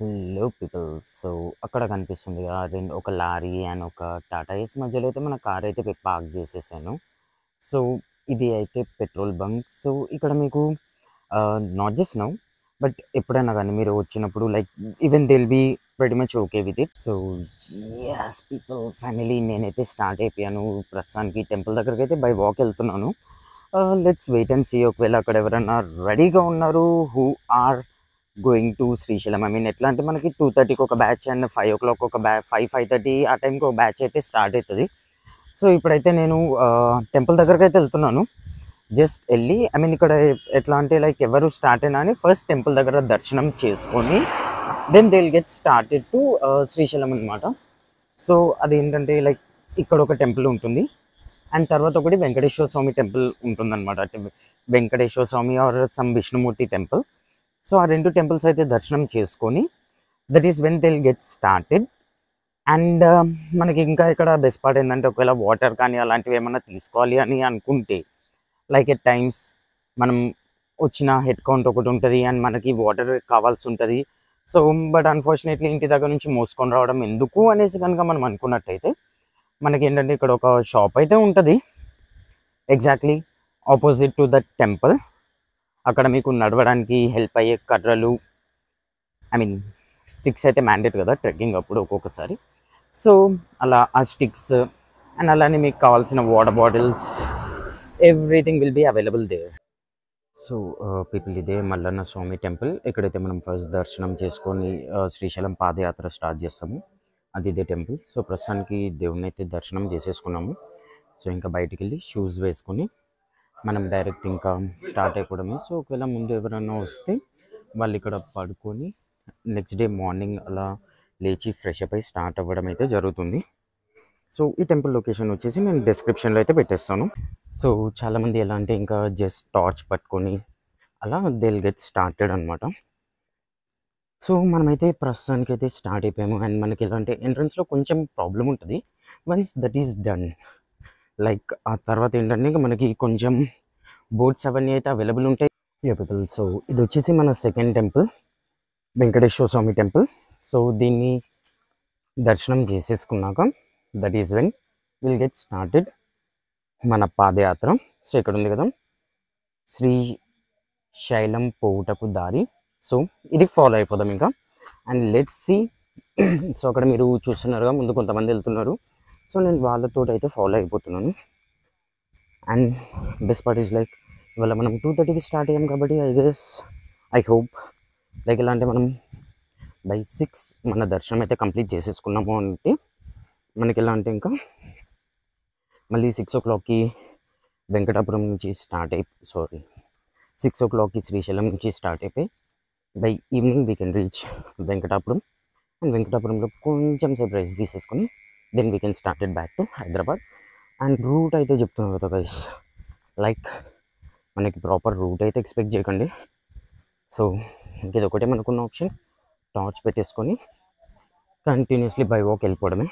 Hello people. So, అక్కడ కనిపిస్తుంది కదా! ఒక లారీ అండ్ ఒక టాటా ఏస్ మధ్యలో అయితే మన కార్ అయితే పార్క్ చేసేసాను. సో, ఇది అయితే పెట్రోల్ బంక్. సో, ఇక్కడ మీకు నాట్ జస్ట్ నౌ బట్ ఎప్పుడైనా గానీ మీరు వచ్చినప్పుడు like even they will be pretty much okay with it. So, yes people finally నేనైతే స్టార్ట్ అయిపోయాను. ప్రస్తుతానికి టెంపుల్ దగ్గరకైతే బై వాక్ వెళ్తున్నాను. లెట్స్ వెయిట్ అండ్ సీ ఒకవేళ అక్కడ ఎవరైనా రెడీగా ఉన్నారు who are going to Srisailam. I mean ఎట్లా అంటే మనకి 2:30కి ఒక బ్యాచ్ అండ్ 5 o'clock ఒక 5:30 ఆ టైంకి ఒక బ్యాచ్ అయితే స్టార్ట్ అవుతుంది. సో ఇప్పుడైతే నేను టెంపుల్ దగ్గరికి అయితే వెళ్తున్నాను. జస్ట్ వెళ్ళి ఐ మీన్ ఇక్కడ ఎట్లా అంటే లైక్ ఎవరు స్టార్ట్ అయినా అని ఫస్ట్ టెంపుల్ దగ్గర దర్శనం చేసుకొని then they will get started to Srisailam అనమాట. సో అదేంటంటే లైక్ ఇక్కడ ఒక టెంపుల్ ఉంటుంది అండ్ తర్వాత ఒకటి వెంకటేశ్వర స్వామి టెంపుల్ ఉంటుందన్నమాట. అంటే Venkateswara Swami or some Vishnumurthy temple. So ఆ రెండు టెంపుల్స్ అయితే దర్శనం చేసుకొని that is when they'll get started. And మనకి ఇంకా ఇక్కడ బెస్ట్ పార్ట్ ఏంటంటే ఒకవేళ వాటర్ కానీ అలాంటివి ఏమన్నా తీసుకోవాలి అని అనుకుంటే లైక్ ఎట్ టైమ్స్ మనం వచ్చిన హెడ్ కౌంట్ ఒకటి ఉంటుంది అండ్ మనకి వాటర్ కావాల్సి ఉంటుంది. సో బట్ అన్ఫార్చునేట్లీ ఇంటి దగ్గర నుంచి మోసుకొని రావడం ఎందుకు అనేసి కనుక మనం అనుకున్నట్టయితే మనకి ఏంటంటే ఇక్కడ ఒక షాప్ అయితే ఉంటుంది exactly opposite to that temple. అక్కడ మీకు నడవడానికి హెల్ప్ అయ్యే కర్రలు ఐ మీన్ స్టిక్స్ అయితే మ్యాండేట్ కదా ట్రెక్కింగ్ అప్పుడు ఒక్కొక్కసారి. సో అలా ఆ స్టిక్స్ అండ్ అలానే మీకు కావాల్సిన water bottles everything will be available there. So people ఇదే మల్లన్న స్వామి టెంపుల్. ఎక్కడైతే మనం ఫస్ట్ దర్శనం చేసుకొని శ్రీశైలం పాదయాత్ర స్టార్ట్ చేస్తాము అది ఇదే టెంపుల్. సో ప్రస్తుతానికి దేవుణ్ణి అయితే దర్శనం చేసేసుకున్నాము. సో ఇంకా బయటికి వెళ్ళి షూస్ వేసుకొని మనం డైరెక్ట్ ఇంకా స్టార్ట్ అయిపోవడమే. సో ఒకవేళ ముందు ఎవరైనా వస్తే వాళ్ళు ఇక్కడ పడుకొని నెక్స్ట్ డే మార్నింగ్ అలా లేచి ఫ్రెష్ అప్ అయి స్టార్ట్ అవ్వడం అయితే జరుగుతుంది. సో ఈ టెంపుల్ లొకేషన్ వచ్చేసి నేను డిస్క్రిప్షన్లో అయితే పెట్టేస్తాను. సో చాలామంది ఎలా అంటే ఇంకా జస్ట్ టార్చ్ పట్టుకొని అలా దిల్ గెట్ స్టార్టెడ్ అనమాట. సో మనమైతే ప్రస్తుతానికి అయితే స్టార్ట్ అయిపోయాము అండ్ మనకి ఎలా అంటే ఎంట్రన్స్లో కొంచెం ప్రాబ్లం ఉంటుంది. Once that is done like ఆ తర్వాత ఏంటంటే ఇంకా మనకి కొంచెం బోట్స్ అవన్నీ అయితే అవైలబుల్ ఉంటాయి. పీపుల్ సో ఇది వచ్చేసి మన second temple Venkateswara Swami temple. So దీన్ని దర్శనం చేసేసుకున్నాక that is when will get started మన పాదయాత్ర. సో ఇక్కడ ఉంది కదా శ్రీశైలం పోవుటకు దారి. సో ఇది ఫాలో అయిపోదాం ఇంకా అండ్ లెట్స్ సీ. సో అక్కడ మీరు చూస్తున్నారుగా ముందు కొంతమంది వెళ్తున్నారు. సో నేను వాళ్ళతో అయితే ఫాలో అయిపోతున్నాను. And best part is like ఇవాళ మనం 2:30కి స్టార్ట్ అయ్యాం కాబట్టి ఐ హోప్ లైక్ ఎలా అంటే మనం బై 6 మన దర్శనం అయితే కంప్లీట్ చేసేసుకున్నాము అంటే మనకి ఎలా అంటే ఇంకా మళ్ళీ 6 o'clockకి వెంకటాపురం నుంచి సారీ 6 o'clockకి శ్రీశైలం నుంచి స్టార్ట్ అయిపోయి by evening we can reach Venkatapuram. And వెంకటాపురంలో కొంచెం సేపు రెస్ట్ తీసేసుకొని then we can started back to Hyderabad. And route అయితే చెప్తున్నాను కదా గైస్, లైక్ మనకి ప్రాపర్ రూట్ అయితే ఎక్స్పెక్ట్ చేయకండి. సో ఇంకేది ఒకటే మనకున్న ఆప్షన్ టార్చ్ పెట్టేసుకొని కంటిన్యూస్లీ బై వాక్ వెళ్ళిపోవడమే.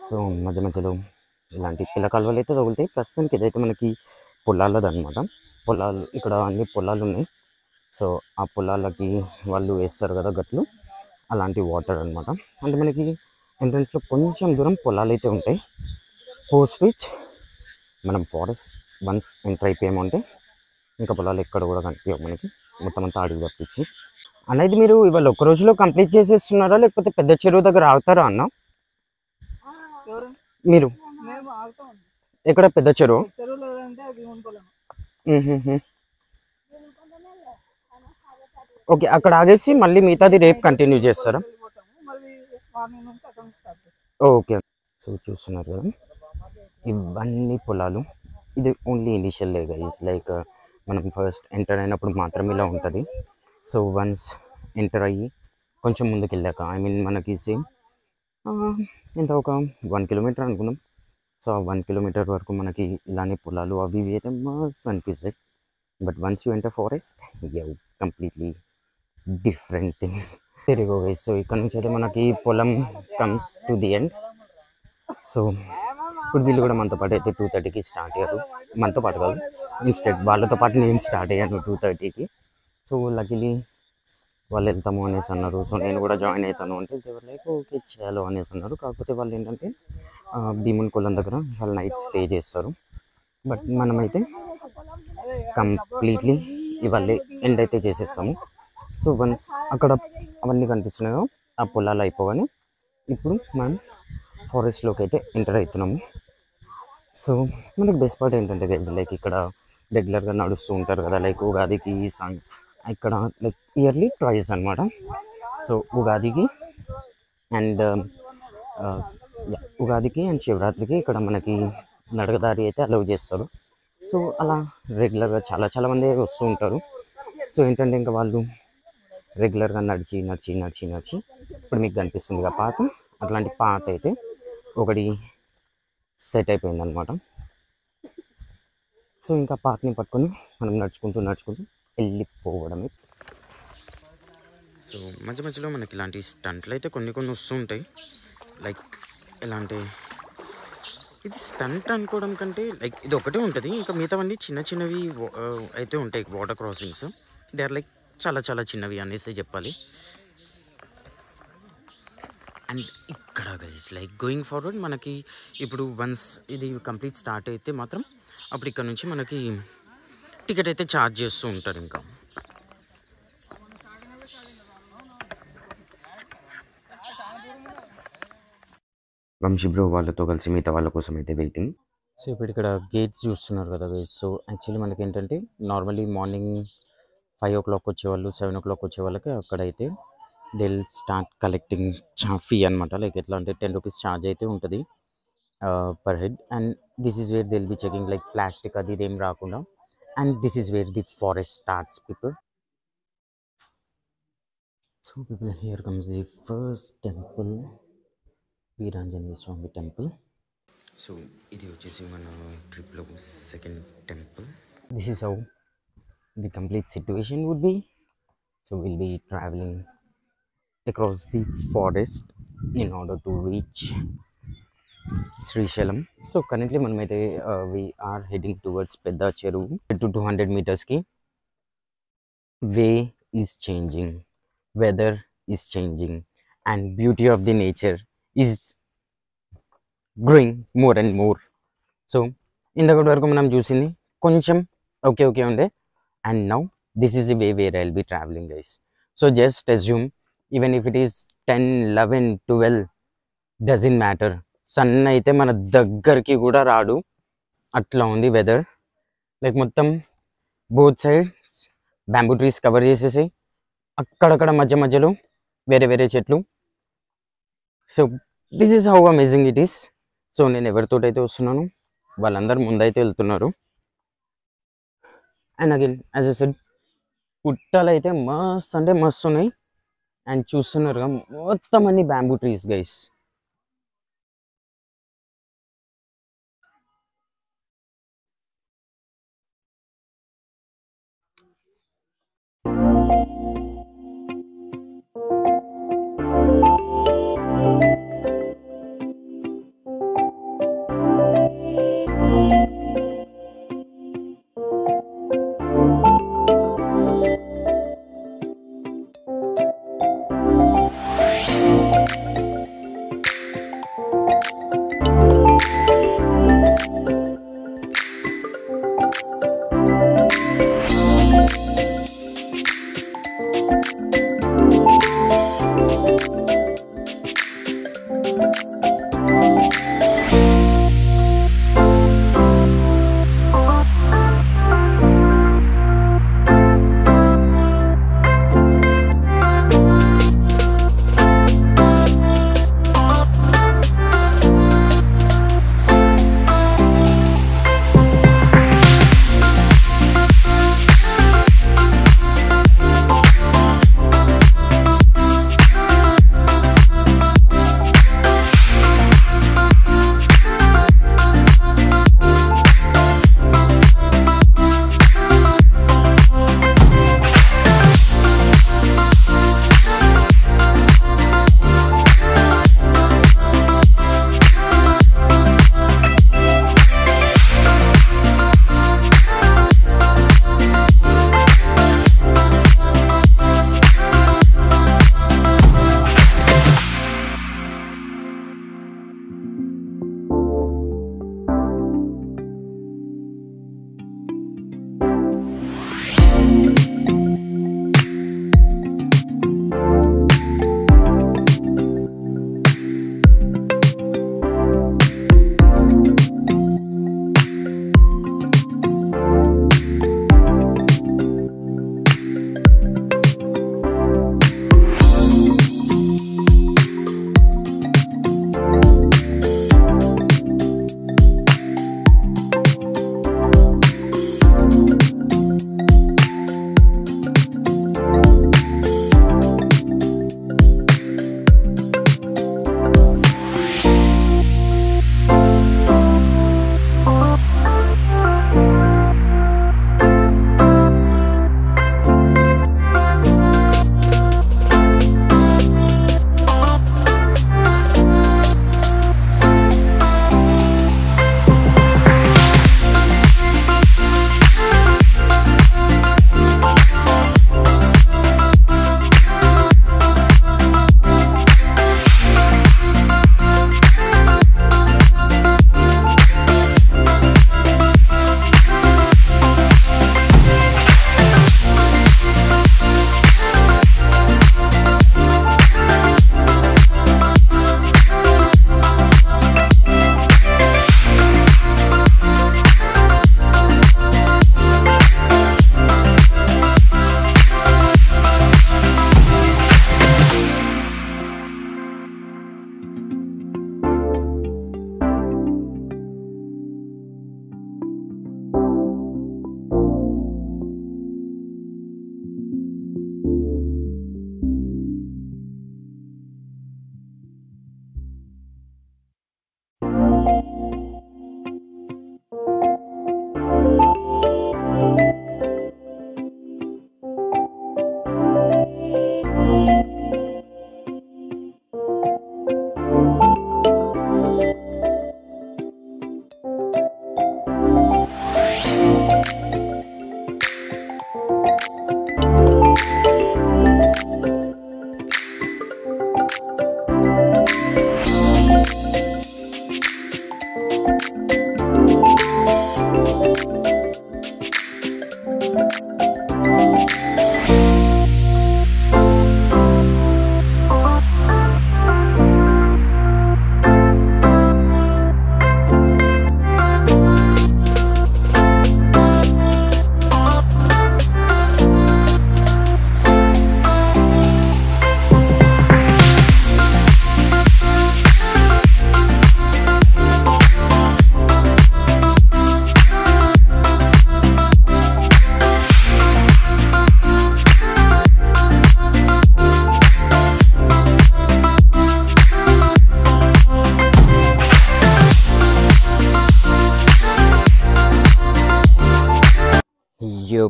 సో మధ్య మధ్యలో ఇలాంటి పిల్ల కాలువలు అయితే తగులుతాయి. ప్రస్తుతానికి ఇదైతే మనకి పొలాలది అనమాట. పొలాలు ఇక్కడ అన్ని పొలాలు ఉన్నాయి. సో ఆ పొలాలకి వాళ్ళు వేస్తారు కదా గట్లు, అలాంటి వాటర్ అనమాట. అంటే మనకి ఎంట్రన్స్లో కొంచెం దూరం పొలాలు అయితే ఉంటాయి. పోస్ట్ విచ్ మనం ఫారెస్ట్ వన్స్ ఎంటర్ అయిపోయామంటే ఇంకా పొలాలు ఎక్కడ కూడా కనిపించవు మనకి, మొత్తం అంతా అడిగి తప్పించి. అనేది మీరు ఇవాళ ఒక్క రోజులో కంప్లీట్ చేసేస్తున్నారా లేకపోతే పెద్ద చెరువు దగ్గర ఆగుతారా అన్న? మీరు ఎక్కడ పెద్ద చెరువు? ఓకే, అక్కడ ఆగేసి మళ్ళీ మిగతాది రేపు కంటిన్యూ చేస్తారా? ఓకే. సో చూస్తున్నారు కదా ఇవన్నీ పొలాలు. ఇది ఓన్లీ ఇనిషియల్ గైస్, లైక్ మనం ఫస్ట్ ఎంటర్ అయినప్పుడు మాత్రం ఇలా ఉంటుంది. సో వన్స్ ఎంటర్ అయ్యి కొంచెం ముందుకు వెళ్ళాక ఐ మీన్ మనకి సేమ్ ఇంత ఒక 1 kilometer అనుకున్నాం. సో 1 kilometer వరకు మనకి ఇలానే పొలాలు అవి ఇవి అయితే మస్తు అనిపిస్తాయి. But once you enter forest completely different thing. తిరిగో గైస్. సో ఇక్కడ నుంచి అయితే మనకి పొలం comes to the end. So ఇప్పుడు వీళ్ళు కూడా మనతో పాటు అయితే 2:30కి స్టార్ట్ అయ్యారు. మనతో పాటు కాదు, ఇన్స్టెడ్ వాళ్ళతో పాటు నేను స్టార్ట్ అయ్యాను 2:30కి. సో లక్కీలీ వాళ్ళు వెళ్తాము అనేసి అన్నారు. సో నేను కూడా జాయిన్ అవుతాను అంటే దేవర్ లైక్ ఓకే చేయాలో అనేసి అన్నారు. కాకపోతే వాళ్ళు ఏంటంటే భీముని కొలం దగ్గర వాళ్ళు నైట్ స్టే చేస్తారు. బట్ మనమైతే కంప్లీట్లీ ఇవాళ ఎండ్ అయితే చేసేస్తాము. సో వన్స్ అక్కడ అవన్నీ కనిపిస్తున్నాయో ఆ పొలాలు అయిపోగానే ఇప్పుడు మనం ఫారెస్ట్లోకి అయితే ఎంటర్ అవుతున్నాము. సో మనకి బెస్ట్ పార్ట్ ఏంటంటే గైస్ లైక్ ఇక్కడ రెగ్యులర్గా నడుస్తూ ఉంటారు కదా, లైక్ ఉగాదికి ఇక్కడ లైక్ ఇయర్లీ ట్వైస్ అనమాట. సో ఉగాదికి అండ్ ఉగాదికి అండ్ శివరాత్రికి ఇక్కడ మనకి నడకదారి అయితే అలౌ చేస్తారు. సో అలా రెగ్యులర్గా చాలా మంది వస్తూ ఉంటారు. సో ఏంటంటే ఇంకా వాళ్ళు రెగ్యులర్గా నడిచి ఇప్పుడు మీకు కనిపిస్తుంది కదా పాత, అట్లాంటి పాత అయితే ఒకటి సెట్ అయిపోయింది అనమాట. సో ఇంకా పాతని పట్టుకొని మనం నడుచుకుంటూ వెళ్ళిపోవడమే. సో మధ్యలో మనకి ఇలాంటి స్టంట్లు అయితే కొన్ని వస్తూ ఉంటాయి. లైక్ ఎలా అంటే ఇది స్టంట్ అనుకోవడం కంటే లైక్ ఇది ఒకటే ఉంటుంది, ఇంకా మిగతావన్నీ చిన్నవి అయితే ఉంటాయి water crossings. They are like చాలా చిన్నవి అనేసి చెప్పాలి. అండ్ ఇక్కడ గైస్ లైక్ గోయింగ్ ఫార్వర్డ్ మనకి ఇప్పుడు వన్స్ ఇది కంప్లీట్ స్టార్ట్ అయితే మాత్రం అప్పుడు ఇక్కడ నుంచి మనకి టికెట్ అయితే ఛార్జ్ చేస్తూ ఉంటారు. ఇంకా వంశీ బ్రో వాళ్ళతో కలిసి మిగతా వాళ్ళ కోసం అయితే వెయిటింగ్. సో ఇప్పుడు ఇక్కడ గేట్స్ చూస్తున్నారు కదా గైస్. సో యాక్చువల్లీ మనకి ఏంటంటే నార్మల్లీ మార్నింగ్ 5 o'clock వచ్చేవాళ్ళు, 7 o'clock వచ్చే వాళ్ళకి అక్కడైతే they will start collecting fee అనమాట. లైక్ ఎట్లా అంటే 10 rupees ఛార్జ్ అయితే ఉంటుంది per head. And this is where they will be checking like plastic అది ఇదేం రాకుండా. And this is where the forest starts people. So people here comes the first temple, Veeranjaneya Swamy temple. So ఇది వచ్చేసి మన ట్రిప్లో second temple. This is how the complete situation would be. So will be travelling across the forest in order to reach Srisailam. So currently manamaithe we are heading towards Pedda Cheruvu to 200 meters ki. Way is changing, weather is changing, and beauty of the nature is growing more and more. So ఇంతకటి వరకు మనం చూసింది కొంచెం okay ఉండే, and now this is the way where I'll be traveling guys. So just assume even if it is 10, 11, 12 doesn't matter, sun అయితే మన దగ్గరికి కూడా రాడు, అట్లా ఉంది వెదర్. లైక్ మొత్తం both sides bamboo trees cover చేసేసి అక్కడక్కడ మధ్యలో వేరే చెట్లు. So this is how amazing it is. So నేను ఎవరితోటైతే వస్తున్నాను వాళ్ళందరూ ముందైతే వెళ్తున్నారు. And again as I said పుట్టలు అయితే మస్త్ అంటే మస్తు ఉన్నాయి. అండ్ చూస్తున్నారుగా మొత్తం అన్ని bamboo trees guys.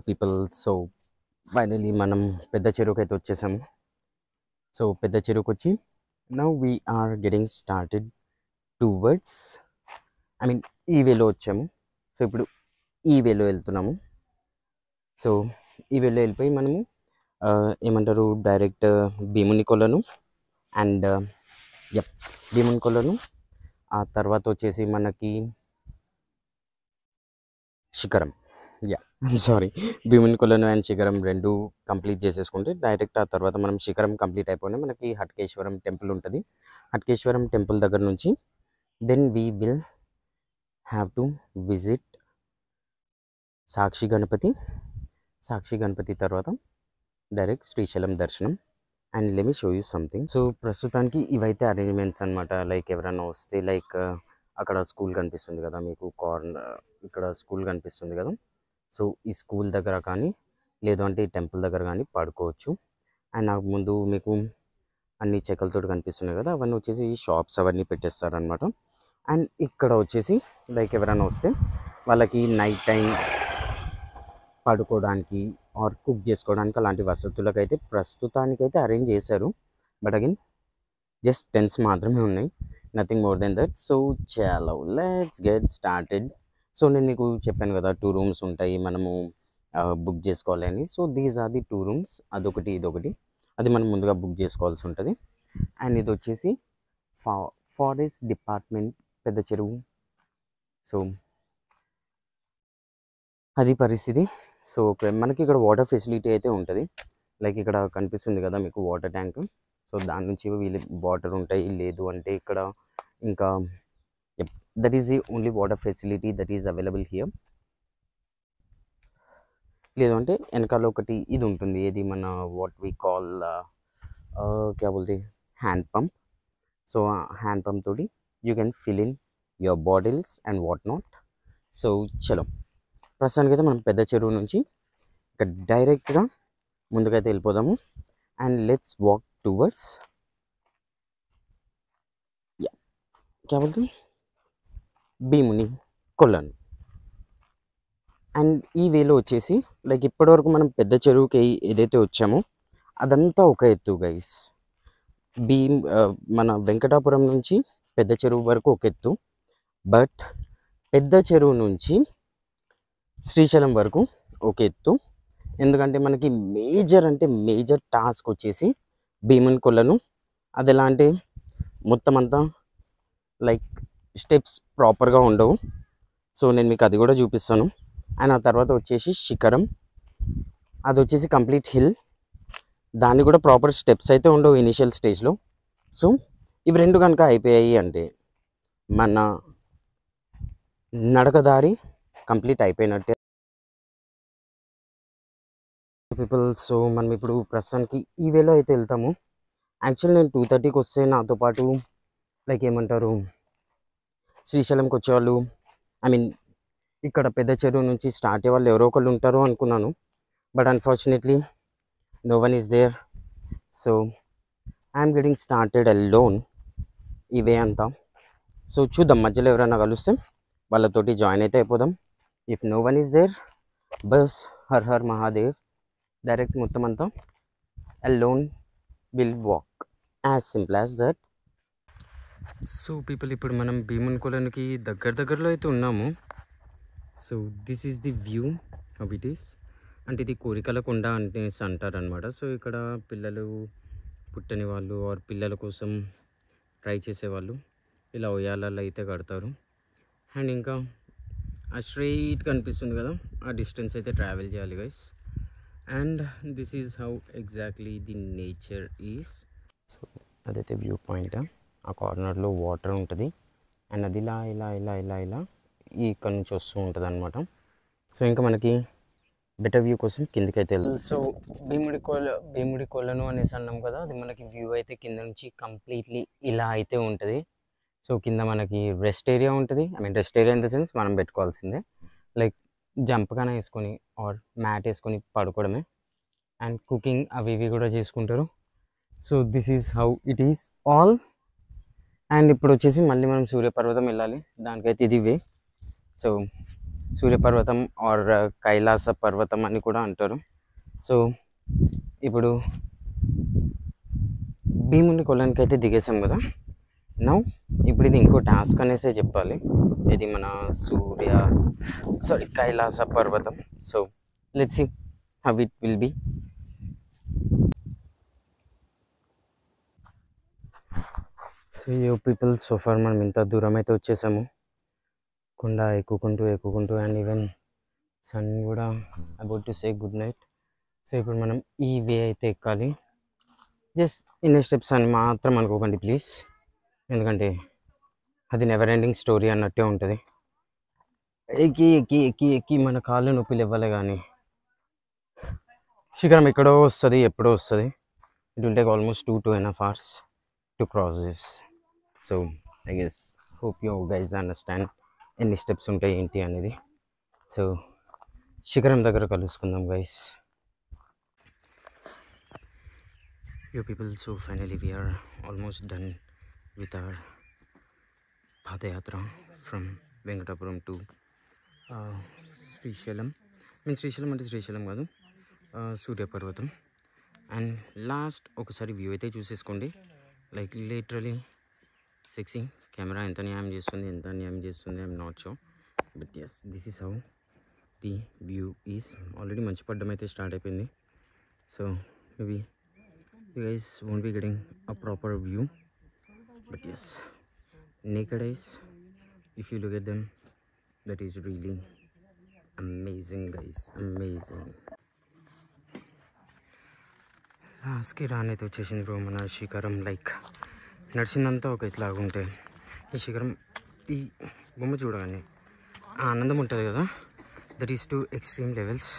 People, so finally మనం పెద్ద చెరువుకి అయితే వచ్చేసాము. సో పెద్ద చెరువుకి వచ్చి now we're getting started towards, I mean ఈ వేలో వచ్చాము. సో ఇప్పుడు ఈ వేలో వెళ్తున్నాము. సో ఈ వేలో వెళ్ళిపోయి మనము ఏమంటారు డైరెక్ట్ భీముని కొలను అండ్ భీముని కొలను, ఆ తర్వాత వచ్చేసి మనకి శిఖరం, సారీ భీముని కొలను అండ్ శిఖరం రెండు కంప్లీట్ చేసేసుకుంటే డైరెక్ట్ ఆ తర్వాత మనం శిఖరం కంప్లీట్ అయిపోయినా మనకి హట్కేశ్వరం టెంపుల్ ఉంటుంది. హట్కేశ్వరం టెంపుల్ దగ్గర నుంచి then we will have to visit Sakshi Ganapati. Sakshi Ganapati తర్వాత డైరెక్ట్ శ్రీశైలం దర్శనం. And let me show you something. So ప్రస్తుతానికి ఇవైతే అరేంజ్మెంట్స్ అనమాట. లైక్ ఎవరైనా వస్తే లైక్ అక్కడ స్కూల్ కనిపిస్తుంది కదా మీకు, కార్నర్ ఇక్కడ స్కూల్ కనిపిస్తుంది కదా. సో ఈ స్కూల్ దగ్గర కానీ లేదు అంటే ఈ టెంపుల్ దగ్గర కానీ పడుకోవచ్చు. అండ్ నాకు ముందు మీకు అన్ని చెక్కలతో కనిపిస్తున్నాయి కదా, అవన్నీ వచ్చేసి షాప్స్ అవన్నీ పెట్టేస్తారనమాట. అండ్ ఇక్కడ వచ్చేసి లైక్ ఎవరైనా వస్తే వాళ్ళకి నైట్ టైం పడుకోవడానికి ఆర్ కుక్ చేసుకోవడానికి అలాంటి వసతులకైతే ప్రస్తుతానికైతే అరేంజ్ చేశారు. బట్ అగైన్ జస్ట్ టెన్స్ మాత్రమే ఉన్నాయి, nothing more than that. So చలో లెట్స్ గెట్ స్టార్టెడ్. సో నేను మీకు చెప్పాను కదా 2 రూమ్స్ ఉంటాయి మనము బుక్ చేసుకోవాలి అని. So these are the 2 rooms, అదొకటి ఇదొకటి. అది మనం ముందుగా బుక్ చేసుకోవాల్సి ఉంటుంది. అండ్ ఇది వచ్చేసి ఫారెస్ట్ డిపార్ట్మెంట్ పెద్ద చెరువు. సో అది పరిస్థితి. సో మనకి ఇక్కడ వాటర్ ఫెసిలిటీ అయితే ఉంటుంది. లైక్ ఇక్కడ కనిపిస్తుంది కదా మీకు వాటర్ ట్యాంక్. సో దాని నుంచి వీళ్ళు వాటర్ ఉంటాయి. లేదు అంటే ఇక్కడ ఇంకా that is the only water facility that is available here. లేదు అంటే వెనకాల ఒకటి ఇది ఉంటుంది, ఏది మన వాట్ వీ కాల్ క్యా బోల్తే hand pump. So hand pump తోటి you can fill in your bottles and what not. So చలో ప్రస్తుతానికైతే మనం పెద్ద చెరువు నుంచి ఇక్కడ డైరెక్ట్గా ముందుకైతే వెళ్ళిపోదాము. అండ్ లెట్స్ వాక్ టువర్డ్స్ క్యా బోల్తే భీముని కొలను. అండ్ ఈ వేలో వచ్చేసి లైక్ ఇప్పటివరకు మనం పెద్ద చెరువుకి ఏదైతే వచ్చామో అదంతా ఒక ఎత్తు గైస్. మన వెంకటాపురం నుంచి పెద్ద చెరువు వరకు ఒక ఎత్తు. బట్ పెద్ద చెరువు నుంచి శ్రీశైలం వరకు ఒక ఎత్తు. ఎందుకంటే మనకి మేజర్ టాస్క్ వచ్చేసి భీముని కొలను. అది ఎలా అంటే మొత్తం అంతా లైక్ స్టెప్స్ ప్రాపర్గా ఉండవు. సో నేను మీకు అది కూడా చూపిస్తాను. అండ్ ఆ తర్వాత వచ్చేసి శిఖరం, అది వచ్చేసి కంప్లీట్ హిల్, దాన్ని కూడా ప్రాపర్ స్టెప్స్ అయితే ఉండవు ఇనిషియల్ స్టేజ్లో. సో ఇవి రెండు కనుక అయిపోయాయి అంటే మన నడకదారి కంప్లీట్ అయిపోయినట్టే పీపుల్. సో మనం ఇప్పుడు ప్రస్తుతానికి ఈ వేలో అయితే వెళ్తాము. యాక్చువల్లీ నేను 2:30కి వస్తే నాతో పాటు లైక్ ఏమంటారు శ్రీశైలంకి వచ్చేవాళ్ళు, ఐ మీన్ ఇక్కడ పెద్ద చెరువు నుంచి స్టార్ట్ అయ్యే వాళ్ళు ఎవరో ఒకళ్ళు ఉంటారు అనుకున్నాను. But unfortunately no one is there. So I'm getting started alone ఈ వే అంతా. సో చూద్దాం, మధ్యలో ఎవరైనా కలిస్తే వాళ్ళతోటి జాయిన్ అయితే అయిపోదాం. If no one is there, బస్ హర్ హర్ మహాదేవ్, డైరెక్ట్ మొత్తం అంతా alone will walk, as simple as that. So people ఇప్పుడు మనం భీముని కొలనుకి దగ్గరలో అయితే ఉన్నాము. So this is the view how it is. అంటే ఇది కోరికల కొండ అనేసి అంటారనమాట. సో ఇక్కడ పిల్లలు పుట్టని వాళ్ళు ఆర్ పిల్లల కోసం ట్రై చేసేవాళ్ళు ఇలా ఉయ్యాలలో అయితే కడతారు. అండ్ ఇంకా ఆ స్ట్రైట్ కనిపిస్తుంది కదా, ఆ డిస్టెన్స్ అయితే ట్రావెల్ చేయాలి guys. And this is how exactly the nature is. So అదైతే వ్యూ పాయింట్. ఆ కార్నర్లో వాటర్ ఉంటుంది అండ్ అది ఇలా ఇలా ఇలా ఇలా ఇలా ఇక్కడ నుంచి వస్తూ ఉంటుంది అనమాట. సో ఇంకా మనకి బెటర్ వ్యూ కోసం కిందకి అయితే వెళ్తాం. సో భీముడి కొలను అనేసి అన్నాం కదా, అది మనకి వ్యూ అయితే కింద నుంచి కంప్లీట్లీ ఇలా అయితే ఉంటుంది. సో కింద మనకి రెస్ట్ ఏరియా ఉంటుంది. I mean rest area in the sense మనం పెట్టుకోవాల్సిందే, లైక్ జంపగానే వేసుకొని ఆర్ మ్యాట్ వేసుకొని పడుకోవడమే. అండ్ కుకింగ్ అవి ఇవి కూడా చేసుకుంటారు. So this is how it is all. And ఇప్పుడు వచ్చేసి మళ్ళీ మనం సూర్యపర్వతం వెళ్ళాలి, దానికైతే ఇది వే. సో సూర్యపర్వతం ఆర్ కైలాస పర్వతం అని కూడా అంటారు. సో ఇప్పుడు భీముని కొలనికి అయితే దిగేసాం కదా. నౌ ఇప్పుడు ఇది ఇంకో టాస్క్ అనేసే చెప్పాలి. ఇది మన కైలాస పర్వతం. So let's see how it will be. So you people, so far మనం ఇంత దూరం అయితే వచ్చేసాము. కొండ ఎక్కుకుంటూ అండ్ ఈవెన్ సన్ కూడా about to say good night. So ఇప్పుడు మనం ఈ వే అయితే ఎక్కాలి. జస్ట్ ఇన్ని స్టెప్స్ అని మాత్రం అనుకోకండి ప్లీజ్, ఎందుకంటే అది నెవర్ ఎండింగ్ స్టోరీ అన్నట్టే ఉంటుంది. ఎక్కి ఎక్కి ఎక్కి ఎక్కి మన కాళ్ళు నొప్పులు ఇవ్వాలి, కానీ శిఖరం ఎక్కడో వస్తుంది, ఎప్పుడో వస్తుంది. It will take almost 2.5 hours to cross this. So I guess hope you guys understand ఎన్ని స్టెప్స్ ఉంటాయి ఏంటి అనేది. సో శిఖరం దగ్గర కలుసుకుందాం guys. You people, so finally we are almost done with our పాదయాత్ర ఫ్రమ్ వెంకటాపురం టు శ్రీశైలం. శ్రీశైలం అంటే శ్రీశైలం కాదు, సూర్యపర్వతం. అండ్ లాస్ట్ ఒకసారి వ్యూ అయితే చూసేసుకోండి. Like literally sexy. కెమెరా ఎంత న్యాయం చేస్తుంది I'm not sure, but as this is how the view is. Already మంచు పడ్డం అయితే స్టార్ట్ అయిపోయింది. So maybe you guys won't be getting a proper view, but as naked eyes, if you look at them, that is really amazing guys, amazing. లాస్ట్కి రానైతే వచ్చేసింది bro మన శిఖరం. Like నడిచిందంతా ఒక ఇట్లాగుంటే ఈ శిఖరం, ఈ బొమ్మ చూడగానే ఆ ఆనందం ఉంటుంది కదా, that is to extreme levels.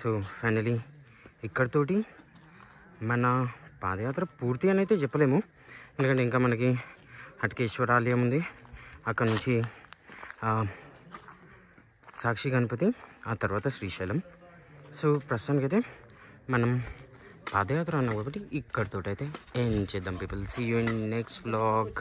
So finally ఇక్కడితోటి మన పాదయాత్ర పూర్తి అని అయితే చెప్పలేము, ఎందుకంటే ఇంకా మనకి హట్కేశ్వర ఆలయం ఉంది, అక్కడ నుంచి సాక్షి గణపతి, ఆ తర్వాత శ్రీశైలం. సో ప్రస్తుతానికైతే మనం పాదయాత్ర అన్నాం కాబట్టి ఇక్కడితోటైతే ఏం చేద్దాం people. See you in next vlog.